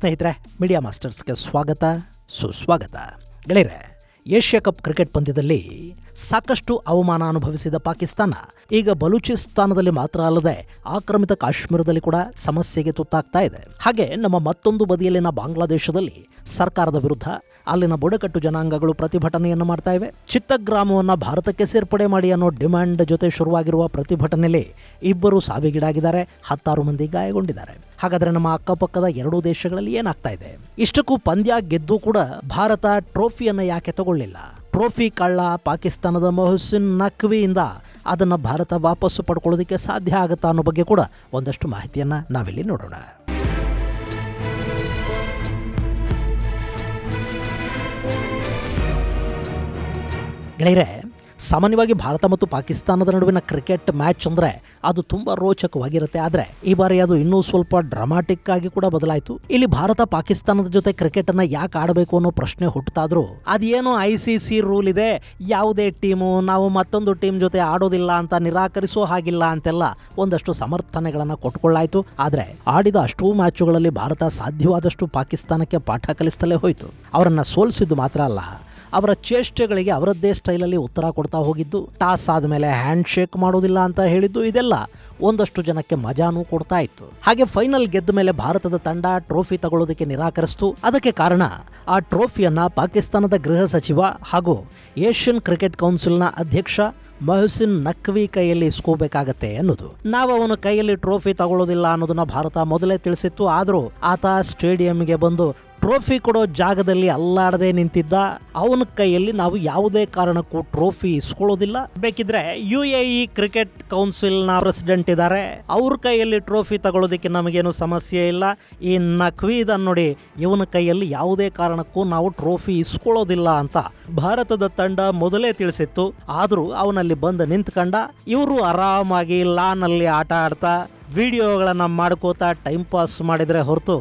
ಸ್ನೇಹಿತರೆ, ಮೀಡಿಯಾ ಮಾಸ್ಟರ್ಸ್ಗೆ ಸ್ವಾಗತ ಸುಸ್ವಾಗತ. ಗೆಳೆಯರೆ, ಏಷ್ಯಾ ಕಪ್ ಕ್ರಿಕೆಟ್ ಪಂದ್ಯದಲ್ಲಿ ಸಾಕಷ್ಟು ಅವಮಾನ ಅನುಭವಿಸಿದ ಪಾಕಿಸ್ತಾನ ಈಗ ಬಲೂಚಿಸ್ತಾನದಲ್ಲಿ ಮಾತ್ರ ಅಲ್ಲದೆ ಆಕ್ರಮಿತ ಕಾಶ್ಮೀರದಲ್ಲಿ ಕೂಡ ಸಮಸ್ಯೆಗೆ ತುತ್ತಾಗ್ತಾ ಇದೆ. ಹಾಗೆ ನಮ್ಮ ಮತ್ತೊಂದು ಬದಿಯಲ್ಲಿನ ಬಾಂಗ್ಲಾದೇಶದಲ್ಲಿ ಸರ್ಕಾರದ ವಿರುದ್ಧ ಅಲ್ಲಿನ ಬುಡಕಟ್ಟು ಜನಾಂಗಗಳು ಪ್ರತಿಭಟನೆಯನ್ನು ಮಾಡ್ತಾ ಇವೆ. ಚಿತ್ತಗ್ರಾಮವನ್ನು ಭಾರತಕ್ಕೆ ಸೇರ್ಪಡೆ ಮಾಡಿ ಅನ್ನೋ ಡಿಮ್ಯಾಂಡ್ ಜೊತೆ ಶುರುವಾಗಿರುವ ಪ್ರತಿಭಟನೆಯಲ್ಲಿ 2 ಸಾವಿಗೀಡಾಗಿದ್ದಾರೆ, 10 ಮಂದಿ ಗಾಯಗೊಂಡಿದ್ದಾರೆ. ಹಾಗಾದ್ರೆ ನಮ್ಮ ಅಕ್ಕಪಕ್ಕದ 2 ದೇಶಗಳಲ್ಲಿ ಏನಾಗ್ತಾ ಇದೆ? ಇಷ್ಟಕ್ಕೂ ಪಂದ್ಯ ಗೆದ್ದು ಕೂಡ ಭಾರತ ಟ್ರೋಫಿಯನ್ನು ಯಾಕೆ ತಗೊಳ್ಳಿಲ್ಲ? ಟ್ರೋಫಿ ಕಳ್ಳ ಪಾಕಿಸ್ತಾನದ ಮೊಹಸಿನ್ ನಖ್ವಿಯಿಂದ ಅದನ್ನು ಭಾರತ ವಾಪಸ್ಸು ಪಡ್ಕೊಳ್ಳೋದಕ್ಕೆ ಸಾಧ್ಯ ಆಗುತ್ತಾ ಅನ್ನೋ ಬಗ್ಗೆ ಕೂಡ ಒಂದಷ್ಟು ಮಾಹಿತಿಯನ್ನು ನಾವಿಲ್ಲಿ ನೋಡೋಣ. ಗೆಳೆಯರೆ, ಸಾಮಾನ್ಯವಾಗಿ ಭಾರತ ಮತ್ತು ಪಾಕಿಸ್ತಾನದ ನಡುವಿನ ಕ್ರಿಕೆಟ್ ಮ್ಯಾಚ್ ಅಂದರೆ ಅದು ತುಂಬ ರೋಚಕವಾಗಿರುತ್ತೆ. ಆದರೆ ಈ ಬಾರಿ ಅದು ಇನ್ನೂ ಸ್ವಲ್ಪ ಡ್ರಾಮಾಟಿಕ್ ಆಗಿ ಕೂಡ ಬದಲಾಯಿತು. ಇಲ್ಲಿ ಭಾರತ ಪಾಕಿಸ್ತಾನದ ಜೊತೆ ಕ್ರಿಕೆಟನ್ನು ಯಾಕೆ ಆಡಬೇಕು ಅನ್ನೋ ಪ್ರಶ್ನೆ ಹುಟ್ಟುತ್ತಾದ್ರೂ ಅದೇನೋ ICC ರೂಲ್ ಇದೆ, ಯಾವುದೇ ಟೀಮು ನಾವು ಮತ್ತೊಂದು ಟೀಮ್ ಜೊತೆ ಆಡೋದಿಲ್ಲ ಅಂತ ನಿರಾಕರಿಸೋ ಹಾಗಿಲ್ಲ ಅಂತೆಲ್ಲ ಒಂದಷ್ಟು ಸಮರ್ಥನೆಗಳನ್ನು ಕೊಟ್ಕೊಳ್ಳಾಯಿತು. ಆದರೆ ಆಡಿದ ಅಷ್ಟೂ ಮ್ಯಾಚುಗಳಲ್ಲಿ ಭಾರತ ಸಾಧ್ಯವಾದಷ್ಟು ಪಾಕಿಸ್ತಾನಕ್ಕೆ ಪಾಠ ಕಲಿಸ್ತಲೇ ಹೋಯಿತು. ಅವರನ್ನು ಸೋಲಿಸಿದ್ದು ಮಾತ್ರ ಅಲ್ಲ, ಅವರ ಚೇಷ್ಟೆಗಳಿಗೆ ಅವರದ್ದೇ ಸ್ಟೈಲಲ್ಲಿ ಉತ್ತರ ಕೊಡ್ತಾ ಹೋಗಿದ್ದು, ಟಾಸ್ ಆದಮೇಲೆ ಹ್ಯಾಂಡ್ ಶೇಕ್ ಮಾಡೋದಿಲ್ಲ ಅಂತ ಹೇಳಿದ್ದು, ಇದೆಲ್ಲ ಒಂದಷ್ಟು ಜನಕ್ಕೆ ಮಜಾನೂ ಕೊಡ್ತಾ ಇತ್ತು. ಹಾಗೆ ಫೈನಲ್ ಗೆದ್ದ ಮೇಲೆ ಭಾರತದ ತಂಡ ಟ್ರೋಫಿ ತಗೊಳ್ಳೋದಕ್ಕೆ ನಿರಾಕರಿಸಿತು. ಅದಕ್ಕೆ ಕಾರಣ ಆ ಟ್ರೋಫಿಯನ್ನು ಪಾಕಿಸ್ತಾನದ ಗೃಹ ಸಚಿವ ಹಾಗೂ ಏಷ್ಯನ್ ಕ್ರಿಕೆಟ್ ಕೌನ್ಸಿಲ್ನ ಅಧ್ಯಕ್ಷ ಮೊಹಸಿನ್ ನಖ್ವಿ ಕೈಯಲ್ಲಿ ಇಸ್ಕೋಬೇಕಾಗತ್ತೆ ಅನ್ನೋದು. ನಾವು ಅವನ ಕೈಯಲ್ಲಿ ಟ್ರೋಫಿ ತಗೊಳ್ಳೋದಿಲ್ಲ ಅನ್ನೋದನ್ನ ಭಾರತ ಮೊದಲೇ ತಿಳಿಸಿತ್ತು. ಆದರೂ ಆತ ಸ್ಟೇಡಿಯಂಗೆ ಬಂದು ಟ್ರೋಫಿ ಕೊಡೋ ಜಾಗದಲ್ಲಿ ಅಲ್ಲಾಡದೆ ನಿಂತಿದ್ದ. ಅವನ ಕೈಯಲ್ಲಿ ನಾವು ಯಾವುದೇ ಕಾರಣಕ್ಕೂ ಟ್ರೋಫಿ ಇಸ್ಕೊಳ್ಳೋದಿಲ್ಲ. ಬೇಕಿದ್ರೆ UAE ಕ್ರಿಕೆಟ್ ಕೌನ್ಸಿಲ್ನ ಪ್ರೆಸಿಡೆಂಟ್ ಇದ್ದಾರೆ, ಅವ್ರ ಕೈಯಲ್ಲಿ ಟ್ರೋಫಿ ತಗೊಳ್ಳೋದಕ್ಕೆ ನಮಗೇನು ಸಮಸ್ಯೆ ಇಲ್ಲ. ಈ ನಖ್ವೀದ್ ನೋಡಿ, ಇವನ ಕೈಯಲ್ಲಿ ಯಾವುದೇ ಕಾರಣಕ್ಕೂ ನಾವು ಟ್ರೋಫಿ ಇಸ್ಕೊಳ್ಳೋದಿಲ್ಲ ಅಂತ ಭಾರತದ ತಂಡ ಮೊದಲೇ ತಿಳಿಸಿತ್ತು. ಆದರೂ ಅವನಲ್ಲಿ ಬಂದು ನಿಂತ್ಕೊಂಡ. ಇವರು ಆರಾಮಾಗಿ ಲಾನಲ್ಲಿ ಆಟ ಆಡ್ತಾ ವಿಡಿಯೋಗಳನ್ನು ಮಾಡ್ಕೋತಾ ಟೈಮ್ ಪಾಸ್ ಮಾಡಿದರೆ ಹೊರತು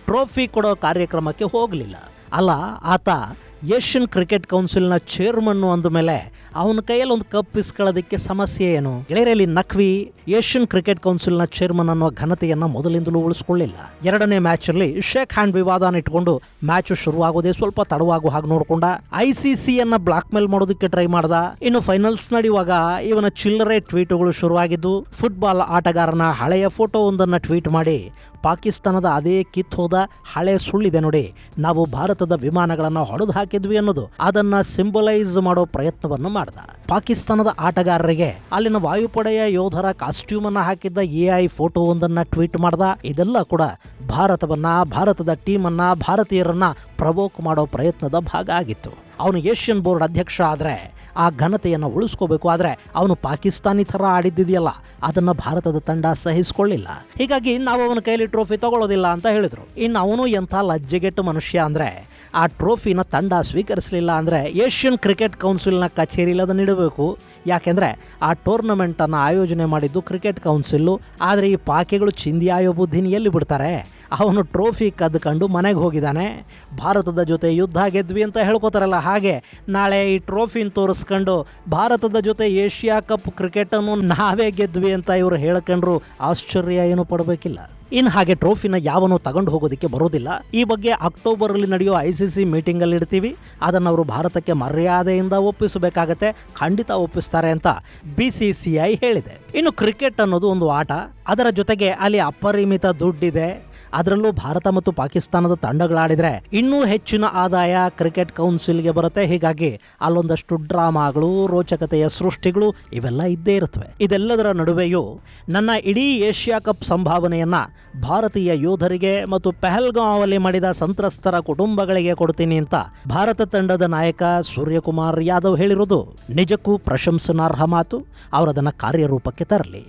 ಟ್ರೋಫಿ ಕೊಡೋ ಕಾರ್ಯಕ್ರಮಕ್ಕೆ ಹೋಗಲಿಲ್ಲ. ಅಲ್ಲ, ಆತ ಏಷ್ಯನ್ ಕ್ರಿಕೆಟ್ ಕೌನ್ಸಿಲ್ನ ಚೇರ್ಮನ್ನು ಅಂದ ಮೇಲೆ ಅವನ ಕೈಯಲ್ಲಿ ಒಂದು ಕಪ್ ಇಸ್ಕೊಳ್ಳೋದಕ್ಕೆ ಸಮಸ್ಯೆ ಏನು? ಗೆಳೆಯರಲ್ಲಿ ನಖ್ವಿ ಏಷ್ಯನ್ ಕ್ರಿಕೆಟ್ ಕೌನ್ಸಿಲ್ನ ಚೇರ್ಮನ್ ಅನ್ನೋ ಘನತೆಯನ್ನು ಮೊದಲಿಂದಲೂ ಉಳಿಸ್ಕೊಳ್ಳಿಲ್ಲ. 2ನೇ ಮ್ಯಾಚಲ್ಲಿ ಶೇಕ್ ಹ್ಯಾಂಡ್ ವಿವಾದನ ಇಟ್ಕೊಂಡು ಮ್ಯಾಚ್ ಶುರುವಾಗೋದೇ ಸ್ವಲ್ಪ ತಡವಾಗೋ ಹಾಗೆ ನೋಡ್ಕೊಂಡ. ICCಯನ್ನು ಬ್ಲಾಕ್ ಮೇಲ್ ಮಾಡೋದಕ್ಕೆ ಟ್ರೈ ಮಾಡ್ದ. ಇನ್ನು ಫೈನಲ್ಸ್ ನಡೆಯುವಾಗ ಇವನ ಚಿಲ್ಲರೆ ಟ್ವೀಟ್ಗಳು ಶುರುವಾಗಿದ್ದು, ಫುಟ್ಬಾಲ್ ಆಟಗಾರನ ಹಳೆಯ ಫೋಟೋ ಒಂದನ್ನು ಟ್ವೀಟ್ ಮಾಡಿ ಪಾಕಿಸ್ತಾನದ ಅದೇ ಕಿತ್ ಹೋದ ಹಳೆ ಸುಳ್ಳಿದೆ ನೋಡಿ, ನಾವು ಭಾರತದ ವಿಮಾನಗಳನ್ನು ಹೊಡೆದು ಹಾಕಿದ್ವಿ ಅನ್ನೋದು, ಅದನ್ನ ಸಿಂಬಲೈಸ್ ಮಾಡೋ ಪ್ರಯತ್ನವನ್ನು ಮಾಡ್ದ. ಪಾಕಿಸ್ತಾನದ ಆಟಗಾರರಿಗೆ ಅಲ್ಲಿನ ವಾಯುಪಡೆಯ ಯೋಧರ ಕಾಸ್ಟ್ಯೂಮ್ ಅನ್ನ ಹಾಕಿದ್ದ AI ಫೋಟೋ ಒಂದನ್ನ ಟ್ವೀಟ್ ಮಾಡ್ದ. ಇದೆಲ್ಲ ಕೂಡ ಭಾರತವನ್ನ, ಭಾರತದ ಟೀಮನ್ನ, ಭಾರತೀಯರನ್ನ ಪ್ರವೋಕ್ ಮಾಡೋ ಪ್ರಯತ್ನದ ಭಾಗ ಆಗಿತ್ತು. ಅವನು ಏಷ್ಯನ್ ಬೋರ್ಡ್ ಅಧ್ಯಕ್ಷ ಆದರೆ ಆ ಘನತೆಯನ್ನು ಉಳಿಸ್ಕೋಬೇಕು. ಆದರೆ ಅವನು ಪಾಕಿಸ್ತಾನಿ ಥರ ಆಡಿದ್ದಿದೆಯಲ್ಲ, ಅದನ್ನು ಭಾರತದ ತಂಡ ಸಹಿಸಿಕೊಳ್ಳಿಲ್ಲ. ಹೀಗಾಗಿ ನಾವು ಅವನ ಕೈಲಿ ಟ್ರೋಫಿ ತಗೊಳ್ಳೋದಿಲ್ಲ ಅಂತ ಹೇಳಿದ್ರು. ಇನ್ನು ಅವನು ಎಂಥ ಲಜ್ಜೆಗೆಟ್ಟು ಮನುಷ್ಯ ಅಂದರೆ, ಆ ಟ್ರೋಫಿನ ತಂಡ ಸ್ವೀಕರಿಸಲಿಲ್ಲ ಅಂದರೆ ಏಷ್ಯನ್ ಕ್ರಿಕೆಟ್ ಕೌನ್ಸಿಲ್ನ ಕಚೇರಿಯಲ್ಲಿ ಅದನ್ನು ಇಡಬೇಕು. ಯಾಕೆಂದರೆ ಆ ಟೂರ್ನಮೆಂಟನ್ನು ಆಯೋಜನೆ ಮಾಡಿದ್ದು ಕ್ರಿಕೆಟ್ ಕೌನ್ಸಿಲ್ಲು. ಆದರೆ ಈ ಪಾಕಿಗಳು ಚಿಂದಿಯಾಯೋ ಬುದ್ಧಿನ ಎಲ್ಲಿ ಬಿಡ್ತಾರೆ? ಅವನು ಟ್ರೋಫಿ ಕದ್ಕೊಂಡು ಮನೆಗೆ ಹೋಗಿದ್ದಾನೆ. ಭಾರತದ ಜೊತೆ ಯುದ್ಧ ಗೆದ್ವಿ ಅಂತ ಹೇಳ್ಕೊತಾರಲ್ಲ, ಹಾಗೆ ನಾಳೆ ಈ ಟ್ರೋಫಿನ ತೋರಿಸ್ಕೊಂಡು ಭಾರತದ ಜೊತೆ ಏಷ್ಯಾ ಕಪ್ ಕ್ರಿಕೆಟನ್ನು ನಾವೇ ಗೆದ್ವಿ ಅಂತ ಇವರು ಹೇಳ್ಕೊಂಡ್ರು ಆಶ್ಚರ್ಯ ಏನು ಪಡಬೇಕಿಲ್ಲ. ಇನ್ನು ಹಾಗೆ ಟ್ರೋಫಿನ ಯಾವನೂ ತಗೊಂಡು ಹೋಗೋದಕ್ಕೆ ಬರೋದಿಲ್ಲ. ಈ ಬಗ್ಗೆ ಅಕ್ಟೋಬರಲ್ಲಿ ನಡೆಯೋ ICC ಮೀಟಿಂಗಲ್ಲಿ ಇಡ್ತೀವಿ, ಅದನ್ನು ಅವರು ಭಾರತಕ್ಕೆ ಮರ್ಯಾದೆಯಿಂದ ಒಪ್ಪಿಸಬೇಕಾಗತ್ತೆ. ಖಂಡಿತ ಒಪ್ಪಿಸ್ತಾರೆ ಅಂತ BCCI ಹೇಳಿದೆ. ಇನ್ನು ಕ್ರಿಕೆಟ್ ಅನ್ನೋದು ಒಂದು ಆಟ, ಅದರ ಜೊತೆಗೆ ಅಲ್ಲಿ ಅಪರಿಮಿತ ದುಡ್ಡಿದೆ. ಅದರಲ್ಲೂ ಭಾರತ ಮತ್ತು ಪಾಕಿಸ್ತಾನದ ತಂಡಗಳಾಡಿದರೆ ಇನ್ನೂ ಹೆಚ್ಚಿನ ಆದಾಯ ಕ್ರಿಕೆಟ್ ಕೌನ್ಸಿಲ್ಗೆ ಬರುತ್ತೆ. ಹೀಗಾಗಿ ಅಲ್ಲೊಂದಷ್ಟು ಡ್ರಾಮಾಗಳು, ರೋಚಕತೆಯ ಸೃಷ್ಟಿಗಳು ಇವೆಲ್ಲ ಇದ್ದೇ ಇರುತ್ತವೆ. ಇದೆಲ್ಲದರ ನಡುವೆಯೂ ನನ್ನ ಇಡೀ ಏಷ್ಯಾ ಕಪ್ ಸಂಭಾವನೆಯನ್ನ ಭಾರತೀಯ ಯೋಧರಿಗೆ ಮತ್ತು ಪಹಲ್ಗಾಂವಲ್ಲಿ ಮಾಡಿದ ಸಂತ್ರಸ್ತರ ಕುಟುಂಬಗಳಿಗೆ ಕೊಡ್ತೀನಿ ಅಂತ ಭಾರತ ತಂಡದ ನಾಯಕ ಸೂರ್ಯಕುಮಾರ್ ಯಾದವ್ ಹೇಳಿರೋದು ನಿಜಕ್ಕೂ ಪ್ರಶಂಸನಾರ್ಹ ಮಾತು. ಅವರದನ್ನು ಕಾರ್ಯರೂಪಕ್ಕೆ ತರಲಿ.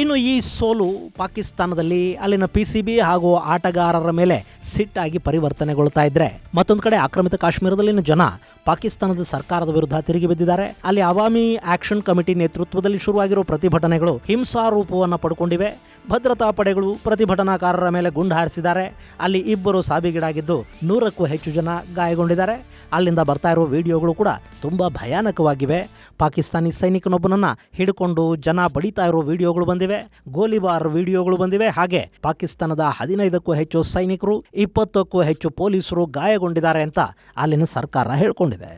ಇನ್ನು ಈ ಸೋಲು ಪಾಕಿಸ್ತಾನದಲ್ಲಿ ಅಲ್ಲಿನ PCB ಹಾಗೂ ಆಟಗಾರರ ಮೇಲೆ ಸಿಟ್ಟಾಗಿ ಪರಿವರ್ತನೆಗೊಳ್ತಾ ಇದ್ರೆ, ಮತ್ತೊಂದು ಕಡೆ ಆಕ್ರಮಿತ ಕಾಶ್ಮೀರದಲ್ಲಿನ ಜನ ಪಾಕಿಸ್ತಾನದ ಸರ್ಕಾರದ ವಿರುದ್ಧ ತಿರುಗಿ ಬಿದ್ದಿದ್ದಾರೆ. ಅಲ್ಲಿ ಅವಾಮಿ ಆಕ್ಷನ್ ಕಮಿಟಿ ನೇತೃತ್ವದಲ್ಲಿ ಶುರುವಾಗಿರೋ ಪ್ರತಿಭಟನೆಗಳು ಹಿಂಸಾರೂಪವನ್ನು ಪಡ್ಕೊಂಡಿವೆ. ಭದ್ರತಾ ಪಡೆಗಳು ಪ್ರತಿಭಟನಾಕಾರರ ಮೇಲೆ ಗುಂಡು ಹಾರಿಸಿದ್ದಾರೆ. ಅಲ್ಲಿ 2 ಸಾವಿಗೀಡಾಗಿದ್ದು 100ಕ್ಕೂ ಹೆಚ್ಚು ಜನ ಗಾಯಗೊಂಡಿದ್ದಾರೆ. ಅಲ್ಲಿಂದ ಬರ್ತಾ ಇರೋ ವಿಡಿಯೋಗಳು ಕೂಡ ತುಂಬಾ ಭಯಾನಕವಾಗಿವೆ. ಪಾಕಿಸ್ತಾನಿ ಸೈನಿಕನೊಬ್ಬನನ್ನ ಹಿಡ್ಕೊಂಡು ಜನ ಬಡಿತಾ ಇರೋ ವಿಡಿಯೋಗಳು ಬಂದಿವೆ, ಗೋಲಿಬಾರ್ ವಿಡಿಯೋಗಳು ಬಂದಿವೆ. ಹಾಗೆ ಪಾಕಿಸ್ತಾನದ 15ಕ್ಕೂ ಹೆಚ್ಚು ಸೈನಿಕರು, 20ಕ್ಕೂ ಹೆಚ್ಚು ಪೊಲೀಸರು ಗಾಯಗೊಂಡಿದ್ದಾರೆ ಅಂತ ಅಲ್ಲಿನ ಸರ್ಕಾರ ಹೇಳ್ಕೊಂಡಿದೆ.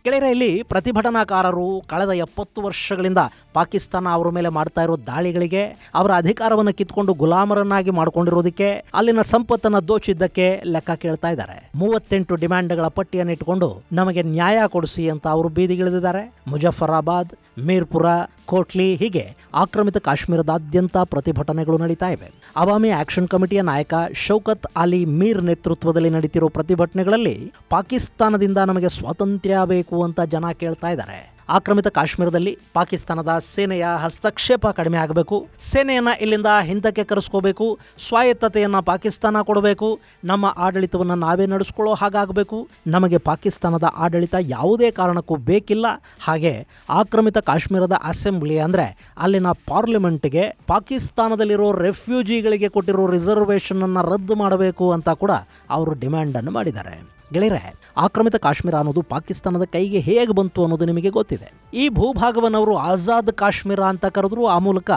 ಗೆಳೆಯರೆ, ಇಲ್ಲಿ ಪ್ರತಿಭಟನಾಕಾರರು ಕಳೆದ 70 ವರ್ಷಗಳಿಂದ ಪಾಕಿಸ್ತಾನ ಅವರ ಮೇಲೆ ಮಾಡ್ತಾ ಇರೋ ದಾಳಿಗಳಿಗೆ, ಅವರ ಅಧಿಕಾರವನ್ನು ಕಿತ್ಕೊಂಡು ಗುಲಾಮರನ್ನಾಗಿ ಮಾಡ್ಕೊಂಡಿರೋದಕ್ಕೆ, ಅಲ್ಲಿನ ಸಂಪತ್ತನ್ನು ದೋಚಿದ್ದಕ್ಕೆ ಲೆಕ್ಕ ಕೇಳ್ತಾ ಇದ್ದಾರೆ. 38 ಡಿಮ್ಯಾಂಡ್ಗಳ ಪಟ್ಟಿಯನ್ನು ಇಟ್ಟುಕೊಂಡು ನಮಗೆ ನ್ಯಾಯ ಕೊಡಿಸಿ ಅಂತ ಅವರು ಬೀದಿಗಿಳಿದಿದ್ದಾರೆ. ಮುಜಫರಾಬಾದ್, ಮೀರ್ಪುರ, ಕೋಟ್ಲಿ ಹೀಗೆ ಆಕ್ರಮಿತ ಕಾಶ್ಮೀರದಾದ್ಯಂತ ಪ್ರತಿಭಟನೆಗಳು ನಡೀತಾ ಇವೆ. ಅವಾಮಿ ಆಕ್ಷನ್ ಕಮಿಟಿಯ ನಾಯಕ ಶೌಕತ್ ಅಲಿ ಮೀರ್ ನೇತೃತ್ವದಲ್ಲಿ ನಡೀತಿರೋ ಪ್ರತಿಭಟನೆಗಳಲ್ಲಿ ಪಾಕಿಸ್ತಾನದಿಂದ ನಮಗೆ ಸ್ವಾತಂತ್ರ್ಯ ಬೇಕು ಅಂತ ಜನ ಕೇಳ್ತಾ ಇದ್ದಾರೆ. ಆಕ್ರಮಿತ ಕಾಶ್ಮೀರದಲ್ಲಿ ಪಾಕಿಸ್ತಾನದ ಸೇನೆಯ ಹಸ್ತಕ್ಷೇಪ ಕಡಿಮೆ ಆಗಬೇಕು, ಸೇನೆಯನ್ನ ಇಲ್ಲಿಂದ ಹಿಂದಕ್ಕೆ ಕರೆಸ್ಕೋಬೇಕು, ಸ್ವಾಯತ್ತತೆಯನ್ನ ಪಾಕಿಸ್ತಾನ ಕೊಡಬೇಕು, ನಮ್ಮ ಆಡಳಿತವನ್ನು ನಾವೇ ನಡೆಸ್ಕೊಳ್ಳೋ ಹಾಗಾಗಬೇಕು, ನಮಗೆ ಪಾಕಿಸ್ತಾನದ ಆಡಳಿತ ಯಾವುದೇ ಕಾರಣಕ್ಕೂ ಬೇಕಿಲ್ಲ. ಹಾಗೆ ಆಕ್ರಮಿತ ಕಾಶ್ಮೀರದ ಅಸೆಂಬ್ಲಿ ಅಂದರೆ ಅಲ್ಲಿನ ಪಾರ್ಲಿಮೆಂಟ್ಗೆ ಪಾಕಿಸ್ತಾನದಲ್ಲಿರೋ ರೆಫ್ಯೂಜಿಗಳಿಗೆ ಕೊಟ್ಟಿರೋ ರಿಸರ್ವೇಷನ್ ಅನ್ನು ರದ್ದು ಮಾಡಬೇಕು ಅಂತ ಕೂಡ ಅವರು ಡಿಮ್ಯಾಂಡನ್ನು ಮಾಡಿದ್ದಾರೆ. ಗೆಳೆಯರೆ, ಆಕ್ರಮಿತ ಕಾಶ್ಮೀರ ಅನ್ನೋದು ಪಾಕಿಸ್ತಾನದ ಕೈಗೆ ಹೇಗೆ ಬಂತು ಅನ್ನೋದು ನಿಮಗೆ ಗೊತ್ತಿದೆ. ಈ ಭೂಭಾಗವನ್ನು ಅವರು ಆಜಾದ್ ಕಾಶ್ಮೀರ ಅಂತ ಕರೆದ್ರು. ಆ ಮೂಲಕ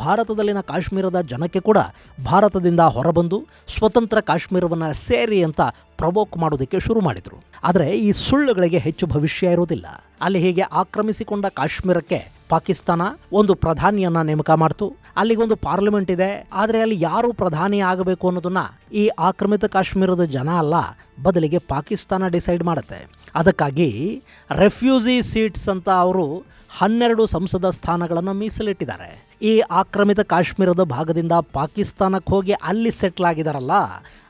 ಭಾರತದಲ್ಲಿನ ಕಾಶ್ಮೀರದ ಜನಕ್ಕೆ ಕೂಡ ಭಾರತದಿಂದ ಹೊರಬಂದು ಸ್ವತಂತ್ರ ಕಾಶ್ಮೀರವನ್ನು ಸೇರಿ ಅಂತ ಪ್ರವೋಕ್ ಮಾಡೋದಕ್ಕೆ ಶುರು ಮಾಡಿದರು. ಆದರೆ ಈ ಸುಳ್ಳುಗಳಿಗೆ ಹೆಚ್ಚು ಭವಿಷ್ಯ ಇರೋದಿಲ್ಲ. ಅಲ್ಲಿ ಹೀಗೆ ಆಕ್ರಮಿಸಿಕೊಂಡ ಕಾಶ್ಮೀರಕ್ಕೆ ಪಾಕಿಸ್ತಾನ ಒಂದು ಪ್ರಧಾನಿಯನ್ನ ನೇಮಕ ಮಾಡ್ತು. ಅಲ್ಲಿಗೊಂದು ಪಾರ್ಲಿಮೆಂಟ್ ಇದೆ. ಆದರೆ ಅಲ್ಲಿ ಯಾರು ಪ್ರಧಾನಿ ಆಗಬೇಕು ಅನ್ನೋದನ್ನ ಈ ಆಕ್ರಮಿತ ಕಾಶ್ಮೀರದ ಜನ ಅಲ್ಲ, ಬದಲಿಗೆ ಪಾಕಿಸ್ತಾನ ಡಿಸೈಡ್ ಮಾಡುತ್ತೆ. ಅದಕ್ಕಾಗಿ ರೆಫ್ಯೂಜಿ ಸೀಟ್ಸ್ ಅಂತ ಅವರು 12 ಸಂಸದ ಸ್ಥಾನಗಳನ್ನು ಮೀಸಲಿಟ್ಟಿದ್ದಾರೆ. ಈ ಆಕ್ರಮಿತ ಕಾಶ್ಮೀರದ ಭಾಗದಿಂದ ಪಾಕಿಸ್ತಾನಕ್ಕೆ ಹೋಗಿ ಅಲ್ಲಿ ಸೆಟ್ಲ್ ಆಗಿದಾರಲ್ಲ,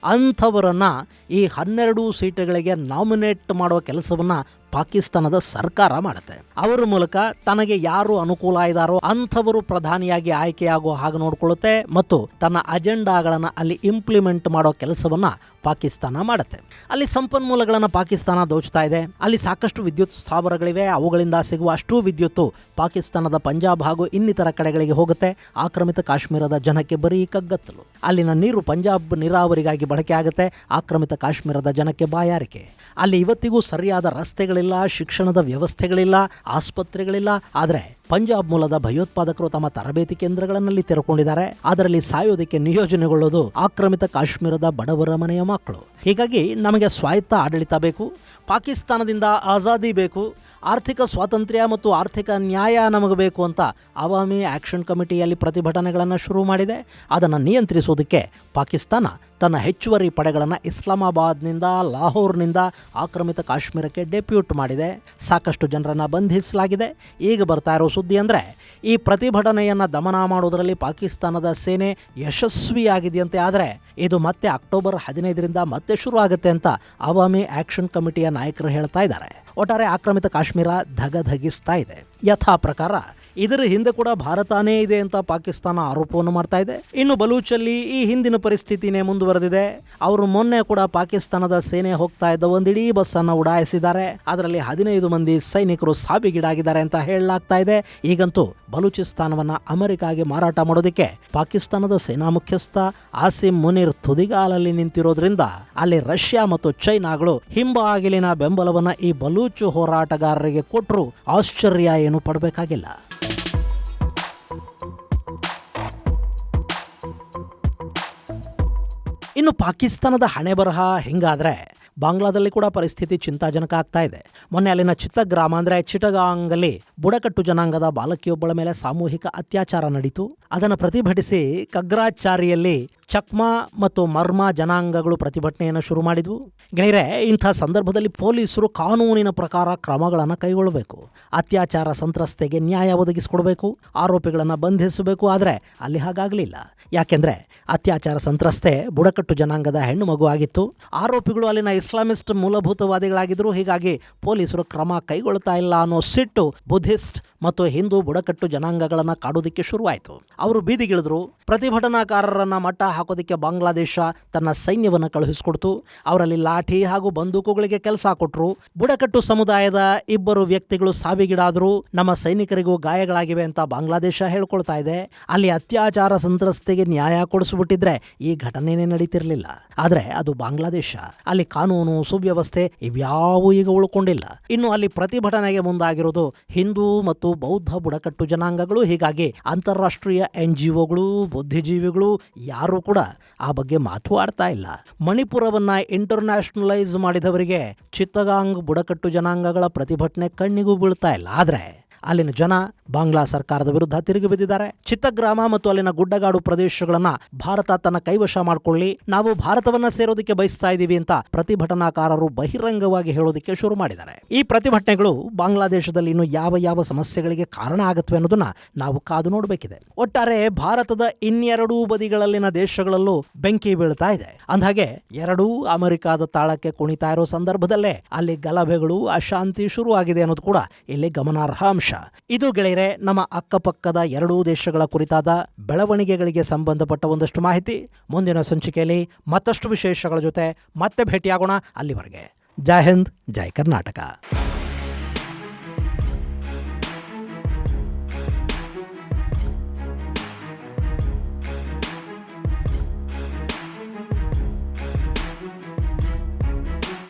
ಅಂಥವರನ್ನು ಈ 12 ಸೀಟುಗಳಿಗೆ ನಾಮಿನೇಟ್ ಮಾಡುವ ಕೆಲಸವನ್ನು ಪಾಕಿಸ್ತಾನದ ಸರ್ಕಾರ ಮಾಡುತ್ತೆ. ಅವರ ಮೂಲಕ ತನಗೆ ಯಾರು ಅನುಕೂಲ ಇದ್ದಾರೋ ಅಂಥವರು ಪ್ರಧಾನಿಯಾಗಿ ಆಯ್ಕೆಯಾಗುವ ಹಾಗೆ ನೋಡಿಕೊಳ್ಳುತ್ತೆ ಮತ್ತು ತನ್ನ ಅಜೆಂಡಾಗಳನ್ನು ಅಲ್ಲಿ ಇಂಪ್ಲಿಮೆಂಟ್ ಮಾಡೋ ಕೆಲಸವನ್ನು ಪಾಕಿಸ್ತಾನ ಮಾಡುತ್ತೆ. ಅಲ್ಲಿ ಸಂಪನ್ಮೂಲಗಳನ್ನು ಪಾಕಿಸ್ತಾನ ದೋಚ್ತಾ ಇದೆ. ಅಲ್ಲಿ ಸಾಕಷ್ಟು ವಿದ್ಯುತ್ ಸ್ಥಾವರಗಳಿವೆ. ಅವುಗಳಿಂದ ಸಿಗುವ ಅಷ್ಟೂ ವಿದ್ಯುತ್ತು ಪಾಕಿಸ್ತಾನದ ಪಂಜಾಬ್ ಹಾಗೂ ಇನ್ನಿತರ ಕಡೆಗಳಿಗೆ ಹೋಗುತ್ತೆ. ಆಕ್ರಮಿತ ಕಾಶ್ಮೀರದ ಜನಕ್ಕೆ ಬರೀ ಕಗ್ಗತ್ತಲು. ಅಲ್ಲಿನ ನೀರು ಪಂಜಾಬ್ ನೀರಾವರಿಗಾಗಿ ಬಳಕೆ ಆಗುತ್ತೆ. ಆಕ್ರಮಿತ ಕಾಶ್ಮೀರದ ಜನಕ್ಕೆ ಬಾಯಾರಿಕೆ. ಅಲ್ಲಿ ಇವತ್ತಿಗೂ ಸರಿಯಾದ ರಸ್ತೆಗಳಿಲ್ಲ, ಶಿಕ್ಷಣದ ವ್ಯವಸ್ಥೆಗಳಿಲ್ಲ, ಆಸ್ಪತ್ರೆಗಳಿಲ್ಲ. ಆದರೆ ಪಂಜಾಬ್ ಮೂಲದ ಭಯೋತ್ಪಾದಕರು ತಮ್ಮ ತರಬೇತಿ ಕೇಂದ್ರಗಳನ್ನಲ್ಲಿ ತೆರೆಕೊಂಡಿದ್ದಾರೆ. ಅದರಲ್ಲಿ ಸಾಯೋದಕ್ಕೆ ನಿಯೋಜನೆಗೊಳ್ಳೋದು ಆಕ್ರಮಿತ ಕಾಶ್ಮೀರದ ಬಡವರ ಮನೆಯ ಮಕ್ಕಳು. ಹೀಗಾಗಿ ನಮಗೆ ಸ್ವಾಯತ್ತ ಆಡಳಿತ ಬೇಕು, ಪಾಕಿಸ್ತಾನದಿಂದ ಆಜಾದಿ ಬೇಕು, ಆರ್ಥಿಕ ಸ್ವಾತಂತ್ರ್ಯ ಮತ್ತು ಆರ್ಥಿಕ ನ್ಯಾಯ ನಮಗೆ ಬೇಕು ಅಂತ ಅವಾಮಿ ಆಕ್ಷನ್ ಕಮಿಟಿಯಲ್ಲಿ ಪ್ರತಿಭಟನೆಗಳನ್ನು ಶುರು ಮಾಡಿದೆ. ಅದನ್ನು ನಿಯಂತ್ರಿಸೋದಕ್ಕೆ ಪಾಕಿಸ್ತಾನ ತನ್ನ ಹೆಚ್ಚುವರಿ ಪಡೆಗಳನ್ನು ಇಸ್ಲಾಮಾಬಾದ್ನಿಂದ, ಲಾಹೋರ್ನಿಂದ ಆಕ್ರಮಿತ ಕಾಶ್ಮೀರಕ್ಕೆ ಡೆಪ್ಯೂಟ್ ಮಾಡಿದೆ. ಸಾಕಷ್ಟು ಜನರನ್ನು ಬಂಧಿಸಲಾಗಿದೆ. ಈಗ ಬರ್ತಾ ಇರೋ ಸುದ್ದಿ ಅಂದರೆ ಈ ಪ್ರತಿಭಟನೆಯನ್ನು ದಮನ ಮಾಡೋದರಲ್ಲಿ ಪಾಕಿಸ್ತಾನದ ಸೇನೆ ಯಶಸ್ವಿಯಾಗಿದೆಯಂತೆ. ಆದರೆ ಇದು ಮತ್ತೆ ಅಕ್ಟೋಬರ್ 15ರಿಂದ ಮತ್ತೆ ಶುರು ಆಗುತ್ತೆ ಅಂತ ಅವಾಮಿ ಆಕ್ಷನ್ ಕಮಿಟಿಯ ನಾಯಕರು ಹೇಳ್ತಾ ಇದ್ದಾರೆ. ಒಟ್ಟಾರೆ ಆಕ್ರಮಿತ ಕಾಶ್ಮೀರ ಧಗಧಗಿಸ್ತಾ ಇದೆ. ಯಥಾ ಪ್ರಕಾರ ಇದರ ಹಿಂದೆ ಕೂಡ ಭಾರತನೇ ಇದೆ ಅಂತ ಪಾಕಿಸ್ತಾನ ಆರೋಪವನ್ನು ಮಾಡ್ತಾ ಇದೆ. ಇನ್ನು ಬಲೂಚಲ್ಲಿ ಈ ಹಿಂದಿನ ಪರಿಸ್ಥಿತಿನೇ ಮುಂದುವರೆದಿದೆ. ಅವರು ಮೊನ್ನೆ ಕೂಡ ಪಾಕಿಸ್ತಾನದ ಸೇನೆ ಹೋಗ್ತಾ ಇದ್ದ ಒಂದಿಡೀ ಬಸ್ಸನ್ನು ಉಡಾಯಿಸಿದ್ದಾರೆ. ಅದರಲ್ಲಿ 15 ಮಂದಿ ಸೈನಿಕರು ಸಾವಿಗೀಡಾಗಿದ್ದಾರೆ ಅಂತ ಹೇಳಲಾಗ್ತಾ ಇದೆ. ಈಗಂತೂ ಬಲೂಚಿಸ್ತಾನವನ್ನ ಅಮೆರಿಕಾಗೆ ಮಾರಾಟ ಮಾಡೋದಕ್ಕೆ ಪಾಕಿಸ್ತಾನದ ಸೇನಾ ಮುಖ್ಯಸ್ಥ ಆಸಿಮ್ ಮುನೀರ್ ತುದಿಗಾಲಲ್ಲಿ ನಿಂತಿರೋದ್ರಿಂದ ಅಲ್ಲಿ ರಷ್ಯಾ ಮತ್ತು ಚೈನಾಗಳು ಹಿಂಬಾಗಿಲಿನ ಬೆಂಬಲವನ್ನ ಈ ಬಲೂಚ್ ಹೋರಾಟಗಾರರಿಗೆ ಕೊಟ್ಟರು ಆಶ್ಚರ್ಯ ಏನು ಪಡಬೇಕಾಗಿಲ್ಲ. ಇನ್ನು ಪಾಕಿಸ್ತಾನದ ಹಣೆ ಬರಹ ಹಿಂಗಾದ್ರೆ ಬಾಂಗ್ಲಾದಲ್ಲಿ ಕೂಡ ಪರಿಸ್ಥಿತಿ ಚಿಂತಾಜನಕ ಆಗ್ತಾ ಇದೆ. ಮೊನ್ನೆ ಅಲ್ಲಿನ ಚಿತ್ತಗ್ರಾಮ ಅಂದರೆ ಚಿಟಗಾಂಗಲ್ಲಿ ಬುಡಕಟ್ಟು ಜನಾಂಗದ ಬಾಲಕಿಯೊಬ್ಬಳ ಮೇಲೆ ಸಾಮೂಹಿಕ ಅತ್ಯಾಚಾರ ನಡೀತು. ಅದನ್ನು ಪ್ರತಿಭಟಿಸಿ ಕಗ್ರಾಚಾರಿಯಲ್ಲಿ ಚಕ್ಮಾ ಮತ್ತು ಮರ್ಮಾ ಜನಾಂಗಗಳು ಪ್ರತಿಭಟನೆಯನ್ನು ಶುರು ಮಾಡಿದ್ವು. ಗೆಳೆಯರೆ, ಇಂಥ ಸಂದರ್ಭದಲ್ಲಿ ಪೊಲೀಸರು ಕಾನೂನಿನ ಪ್ರಕಾರ ಕ್ರಮಗಳನ್ನು ಕೈಗೊಳ್ಳಬೇಕು. ಅತ್ಯಾಚಾರ ಸಂತ್ರಸ್ತೆಗೆ ನ್ಯಾಯ ಒದಗಿಸಿಕೊಡಬೇಕು, ಆರೋಪಿಗಳನ್ನು ಬಂಧಿಸಬೇಕು. ಆದರೆ ಅಲ್ಲಿ ಹಾಗಾಗಲಿಲ್ಲ. ಯಾಕೆಂದರೆ ಅತ್ಯಾಚಾರ ಸಂತ್ರಸ್ತೆ ಬುಡಕಟ್ಟು ಜನಾಂಗದ ಹೆಣ್ಣು ಮಗು ಆಗಿತ್ತು. ಆರೋಪಿಗಳು ಅಲ್ಲಿನ ಇಸ್ಲಾಮಿಸ್ಟ್ ಮೂಲಭೂತವಾದಿಗಳಾಗಿದ್ದರು. ಹೀಗಾಗಿ ಪೊಲೀಸರು ಕ್ರಮ ಕೈಗೊಳ್ತಾ ಇಲ್ಲ ಅನ್ನೋ ಸಿಟ್ಟು ಬುದ್ಧಿಸ್ಟ್ ಮತ್ತು ಹಿಂದೂ ಬುಡಕಟ್ಟು ಜನಾಂಗಗಳನ್ನು ಕಾಡೋದಕ್ಕೆ ಶುರುವಾಯಿತು. ಅವರು ಬೀದಿಗಿಳಿದ್ರು. ಪ್ರತಿಭಟನಾಕಾರರನ್ನು ಮಟ್ಟ ಹಾಕೋದಕ್ಕೆ ಬಾಂಗ್ಲಾದೇಶ ತನ್ನ ಸೈನ್ಯವನ್ನು ಕಳುಹಿಸಿಕೊಡ್ತು. ಅವರಲ್ಲಿ ಲಾಠಿ ಹಾಗೂ ಬಂದೂಕುಗಳಿಗೆ ಕೆಲಸ ಕೊಟ್ಟರು. ಬುಡಕಟ್ಟು ಸಮುದಾಯದ 2 ವ್ಯಕ್ತಿಗಳು ಸಾವಿಗೀಡಾದರು. ನಮ್ಮ ಸೈನಿಕರಿಗೂ ಗಾಯಗಳಾಗಿವೆ ಅಂತ ಬಾಂಗ್ಲಾದೇಶ ಹೇಳ್ಕೊಳ್ತಾ ಇದೆ. ಅಲ್ಲಿ ಅತ್ಯಾಚಾರ ಸಂತ್ರಸ್ತೆಗೆ ನ್ಯಾಯ ಕೊಡಿಸ್ಬಿಟ್ಟಿದ್ರೆ ಈ ಘಟನೆನೇ ನಡೀತಿರ್ಲಿಲ್ಲ. ಆದರೆ ಅದು ಬಾಂಗ್ಲಾದೇಶ. ಅಲ್ಲಿ ಕಾನೂನು ಸುವ್ಯವಸ್ಥೆ ಇವ್ಯಾವೂ ಈಗ ಉಳ್ಕೊಂಡಿಲ್ಲ. ಇನ್ನು ಅಲ್ಲಿ ಪ್ರತಿಭಟನೆಗೆ ಮುಂದಾಗಿರೋದು ಹಿಂದೂ ಮತ್ತು ಬೌದ್ಧ ಬುಡಕಟ್ಟು ಜನಾಂಗಗಳು. ಹೀಗಾಗಿ ಅಂತಾರಾಷ್ಟ್ರೀಯ NGOಗಳು, ಬುದ್ಧಿಜೀವಿಗಳು ಯಾರೂ ಕೂಡ ಆ ಬಗ್ಗೆ ಮಾತು ಆಡ್ತಾ ಇಲ್ಲ. ಮಣಿಪುರವನ್ನ ಇಂಟರ್ನ್ಯಾಷನಲೈಸ್ ಮಾಡಿದವರಿಗೆ ಚಿತ್ತಗಾಂಗ್ ಬುಡಕಟ್ಟು ಜನಾಂಗಗಳ ಪ್ರತಿಭಟನೆ ಕಣ್ಣಿಗೂ ಬೀಳ್ತಾ ಇಲ್ಲ. ಆದರೆ ಅಲ್ಲಿನ ಜನ ಬಾಂಗ್ಲಾ ಸರ್ಕಾರದ ವಿರುದ್ಧ ತಿರುಗಿ ಬಿದ್ದಿದ್ದಾರೆ. ಚಿತ್ತಗ್ರಾಮ ಮತ್ತು ಅಲ್ಲಿನ ಗುಡ್ಡಗಾಡು ಪ್ರದೇಶಗಳನ್ನ ಭಾರತ ತನ್ನ ಕೈವಶ ಮಾಡಿಕೊಳ್ಳಿ, ನಾವು ಭಾರತವನ್ನ ಸೇರೋದಕ್ಕೆ ಬಯಸ್ತಾ ಇದ್ದೀವಿ ಅಂತ ಪ್ರತಿಭಟನಾಕಾರರು ಬಹಿರಂಗವಾಗಿ ಹೇಳೋದಕ್ಕೆ ಶುರು ಮಾಡಿದ್ದಾರೆ. ಈ ಪ್ರತಿಭಟನೆಗಳು ಬಾಂಗ್ಲಾದೇಶದಲ್ಲಿ ಇನ್ನು ಯಾವ ಯಾವ ಸಮಸ್ಯೆಗಳಿಗೆ ಕಾರಣ ಆಗುತ್ತವೆ ಅನ್ನೋದನ್ನ ನಾವು ಕಾದು ನೋಡಬೇಕಿದೆ. ಒಟ್ಟಾರೆ ಭಾರತದ ಇನ್ನೆರಡೂ ಬದಿಗಳಲ್ಲಿನ ದೇಶಗಳಲ್ಲೂ ಬೆಂಕಿ ಬೀಳ್ತಾ ಇದೆ. ಅಂದ್ಹಾಗೆ ಎರಡೂ ಅಮೆರಿಕಾದ ತಾಳಕ್ಕೆ ಕುಣಿತಾ ಇರೋ ಸಂದರ್ಭದಲ್ಲೇ ಅಲ್ಲಿ ಗಲಭೆಗಳು, ಅಶಾಂತಿ ಶುರುವಾಗಿದೆ ಅನ್ನೋದು ಕೂಡ ಇಲ್ಲಿ ಗಮನಾರ್ಹ ಅಂಶ. ಇದು ಗೆಳೆಯರೆ ನಮ್ಮ ಅಕ್ಕಪಕ್ಕದ ಎರಡೂ ದೇಶಗಳ ಕುರಿತಾದ ಬೆಳವಣಿಗೆಗಳಿಗೆ ಸಂಬಂಧಪಟ್ಟ ಒಂದಷ್ಟು ಮಾಹಿತಿ. ಮುಂದಿನ ಸಂಚಿಕೆಯಲ್ಲಿ ಮತ್ತಷ್ಟು ವಿಶೇಷಗಳ ಜೊತೆ ಮತ್ತೆ ಭೇಟಿಯಾಗೋಣ. ಅಲ್ಲಿವರೆಗೆ ಜೈ ಹಿಂದ್, ಜೈ ಕರ್ನಾಟಕ.